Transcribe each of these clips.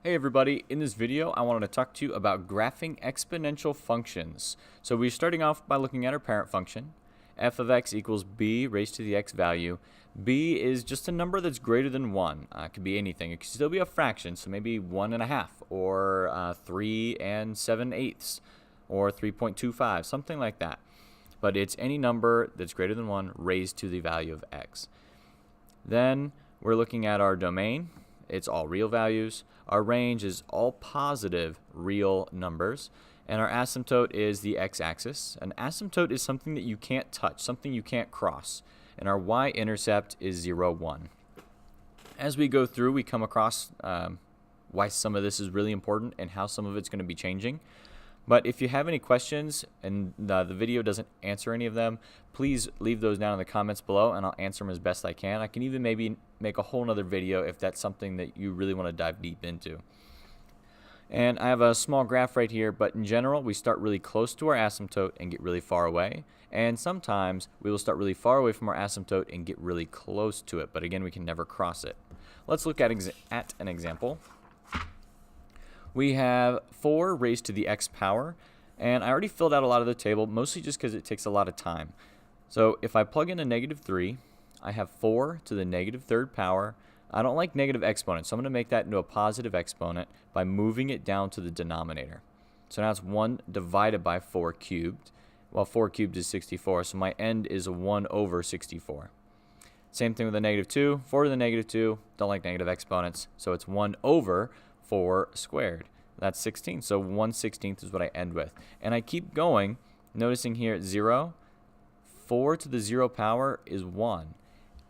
Hey everybody, in this video I wanted to talk to you about graphing exponential functions. So we're starting off by looking at our parent function. F of x equals b raised to the x value. B is just a number that's greater than 1. It could be anything. It could still be a fraction, so maybe 1.5 or 3 7/8 or 3.25, something like that. But it's any number that's greater than 1 raised to the value of x. Then we're looking at our domain. It's all real values. Our range is all positive real numbers. And our asymptote is the x-axis. An asymptote is something that you can't touch, something you can't cross. And our y-intercept is 0, 1. As we go through, we come across why some of this is really important and how some of it's going to be changing. But if you have any questions and the video doesn't answer any of them, please leave those down in the comments below and I'll answer them as best I can. I can even maybe make a whole nother video if that's something that you really want to dive deep into. And I have a small graph right here, but in general, we start really close to our asymptote and get really far away. And sometimes we will start really far away from our asymptote and get really close to it. But again, we can never cross it. Let's look at an example. We have 4 raised to the x power, and I already filled out a lot of the table, mostly just because it takes a lot of time. So if I plug in a -3, I have 4 to the -3rd power. I don't like negative exponents, so I'm going to make that into a positive exponent by moving it down to the denominator. So now it's 1 divided by 4 cubed. Well, 4 cubed is 64, so my end is 1 over 64. Same thing with the -2, 4 to the -2, don't like negative exponents, so it's 1 over 4 squared. That's 16, so 1/16 is what I end with. And I keep going, noticing here at 0, 4 to the 0 power is 1.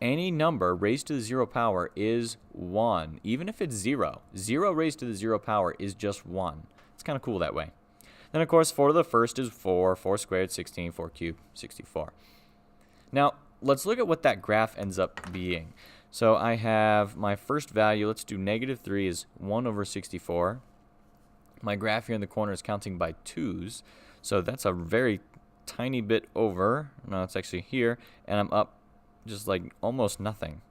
Any number raised to the 0 power is 1, even if it's 0. 0 raised to the 0 power is just 1. It's kind of cool that way. Then, of course, 4 to the 1st is 4. 4 squared, 16. 4 cubed, 64. Now, let's look at what that graph ends up being. So I have my first value, let's do -3 is 1 over 64. My graph here in the corner is counting by 2's, so that's a very tiny bit over. No, it's actually here, and I'm up just like almost nothing.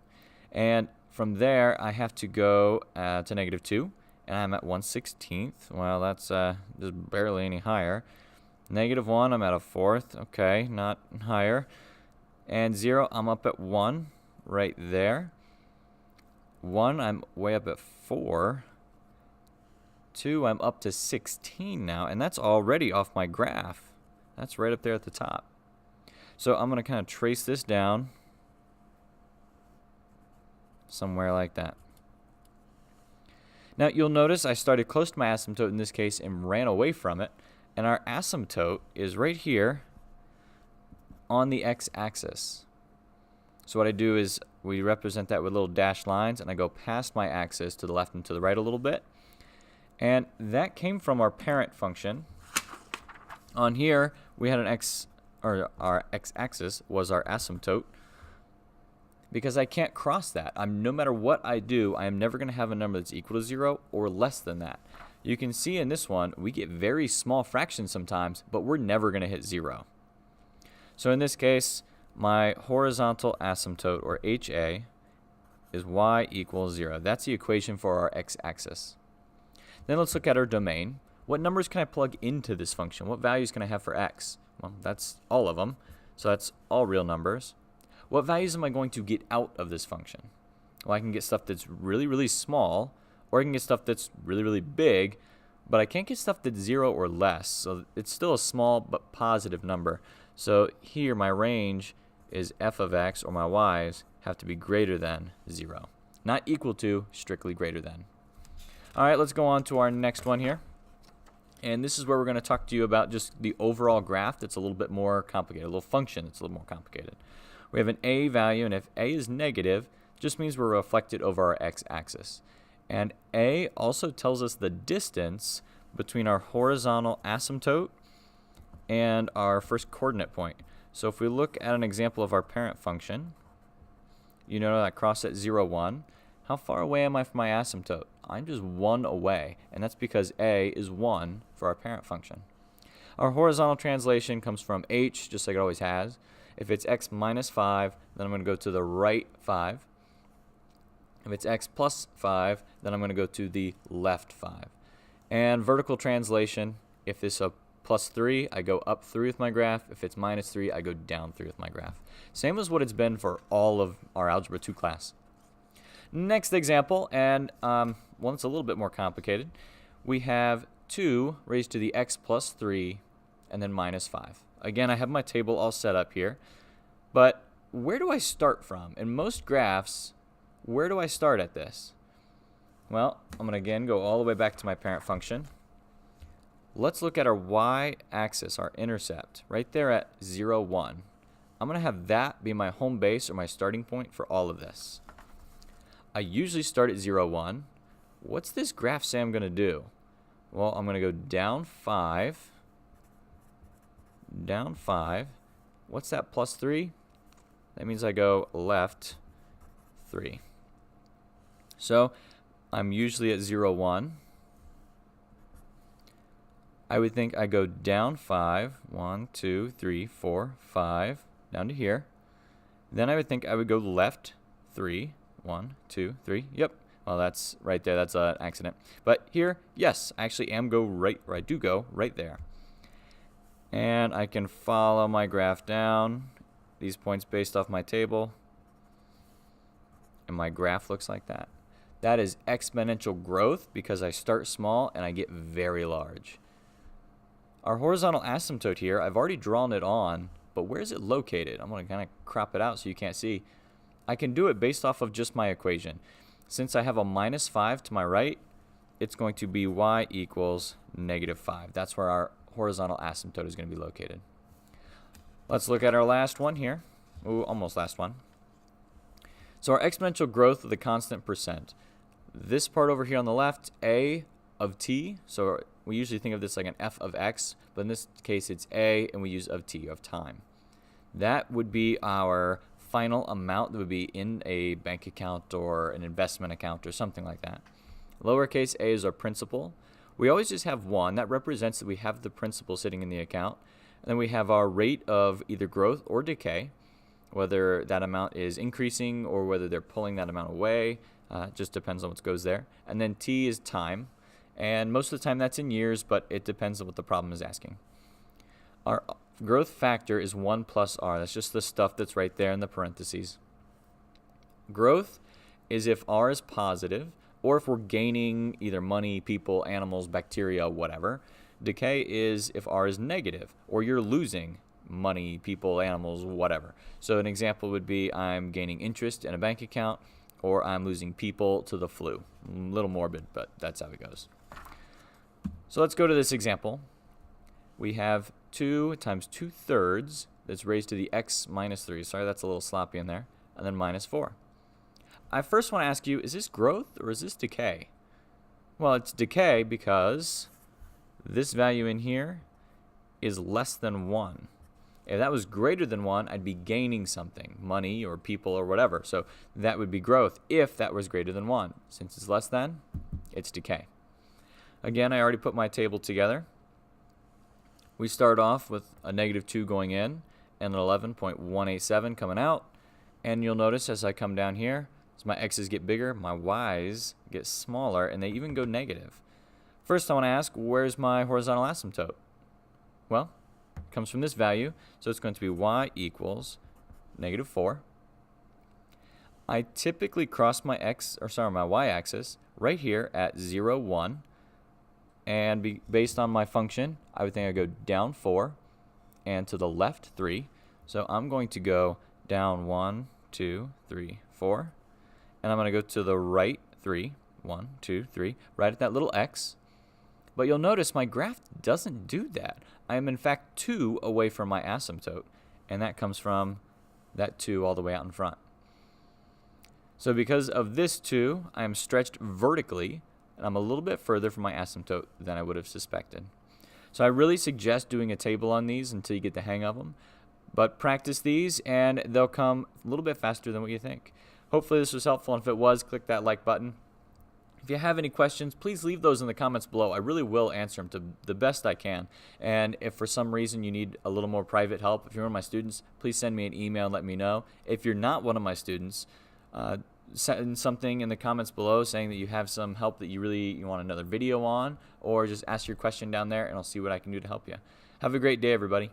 And from there, I have to go to -2, and I'm at 1/16. Well, that's just barely any higher. -1, I'm at a 4th. Okay, not higher. And 0, I'm up at 1 right there. 1, I'm way up at 4. 2, I'm up to 16 now, and that's already off my graph. That's right up there at the top. So I'm going to kind of trace this down somewhere like that. Now you'll notice I started close to my asymptote in this case and ran away from it, and our asymptote is right here on the x-axis. So what I do is we represent that with little dashed lines, and I go past my axis to the left and to the right a little bit. And that came from our parent function. On here, we had an x, or our x-axis was our asymptote, because I can't cross that. No matter what I do, I am never going to have a number that's equal to 0 or less than that. You can see in this one, we get very small fractions sometimes, but we're never going to hit 0. So in this case, my horizontal asymptote, or HA, is y equals 0. That's the equation for our x-axis. Then let's look at our domain. What numbers can I plug into this function? What values can I have for x? Well, that's all of them. So that's all real numbers. What values am I going to get out of this function? Well, I can get stuff that's really, really small, or I can get stuff that's really, really big, but I can't get stuff that's 0 or less. So it's still a small but positive number. So here my range is f of x, or my y's, have to be greater than 0. Not equal to, strictly greater than. All right, let's go on to our next one here. And this is where we're going to talk to you about just the overall graph that's a little bit more complicated, a little function that's a little more complicated. We have an a value, and if a is negative, it just means we're reflected over our x-axis. And a also tells us the distance between our horizontal asymptote and our first coordinate point. So if we look at an example of our parent function, you know that cross at 0, 1. How far away am I from my asymptote? I'm just 1 away, and that's because a is 1 for our parent function. Our horizontal translation comes from h, just like it always has. If it's x minus 5, then I'm going to go to the right 5. If it's x plus 5, then I'm going to go to the left 5. And vertical translation, if it's a plus 3, I go up 3 with my graph. If it's minus 3, I go down 3 with my graph. Same as what it's been for all of our Algebra 2 class. Next example, and one that's a little bit more complicated. We have 2 raised to the x plus 3 and then minus 5. Again, I have my table all set up here, but where do I start from? In most graphs, where do I start at this? Well, I'm going to again go all the way back to my parent function. Let's look at our y-axis, our intercept, right there at 0, 1. I'm going to have that be my home base or my starting point for all of this. I usually start at 0, 1. What's this graph say I'm going to do? Well, I'm going to go down 5. Down 5. What's that, plus 3? That means I go left 3. So I'm usually at 0, 1. I would think I go down 5. 1, 2, 3, 4, 5. Down to here. Then I would think I would go left 3. 1, 2, 3. Yep. Well, that's right there. That's an accident. But here, yes, I actually am go right, or I do go right there. And I can follow my graph down, these points based off my table. And my graph looks like that. That is exponential growth because I start small and I get very large. Our horizontal asymptote here, I've already drawn it on, but where is it located? I'm going to kind of crop it out so you can't see. I can do it based off of just my equation. Since I have a minus 5 to my right, it's going to be y equals negative 5. That's where our horizontal asymptote is going to be located. Let's look at our last one here. Ooh, almost last one. So our exponential growth of the constant percent. This part over here on the left, a of t. So we usually think of this like an f of x, but in this case it's a, and we use of t, of time. That would be our final amount that would be in a bank account or an investment account or something like that. Lowercase a is our principal. We always just have 1. That represents that we have the principal sitting in the account. And then we have our rate of either growth or decay, whether that amount is increasing or whether they're pulling that amount away. Just depends on what goes there. And then t is time. And most of the time that's in years, but it depends on what the problem is asking. Our growth factor is 1 plus r. That's just the stuff that's right there in the parentheses. Growth is if r is positive, or if we're gaining either money, people, animals, bacteria, whatever. Decay is if r is negative, or you're losing money, people, animals, whatever. So an example would be I'm gaining interest in a bank account, or I'm losing people to the flu. A little morbid, but that's how it goes. So let's go to this example. We have 2 times 2/3 that's raised to the x minus 3. Sorry, that's a little sloppy in there. And then minus 4. I first want to ask you, is this growth or is this decay? Well, it's decay because this value in here is less than 1. If that was greater than 1, I'd be gaining something, money or people or whatever. So that would be growth if that was greater than 1. Since it's less than, it's decay. Again, I already put my table together. We start off with a negative 2 going in and an 11.187 coming out. And you'll notice as I come down here, as my x's get bigger, my y's get smaller, and they even go negative. First, I want to ask, where's my horizontal asymptote? Well, it comes from this value, so it's going to be y equals negative 4. I typically cross my my y-axis right here at 0, 1. And based on my function, I would think I go down 4 and to the left 3. So I'm going to go down 1, 2, 3, 4. And I'm going to go to the right 3. 1, 2, 3. Right at that little x. But you'll notice my graph doesn't do that. I am in fact 2 away from my asymptote. And that comes from that 2 all the way out in front. So because of this 2, I am stretched vertically. And I'm a little bit further from my asymptote than I would have suspected. So I really suggest doing a table on these until you get the hang of them. But practice these and they'll come a little bit faster than what you think. Hopefully this was helpful, and if it was, click that like button. If you have any questions, please leave those in the comments below. I really will answer them to the best I can. And if for some reason you need a little more private help, if you're one of my students, please send me an email and let me know. If you're not one of my students, send something in the comments below saying that you have some help that you want another video on, or just ask your question down there and I'll see what I can do to help you. Have a great day, everybody.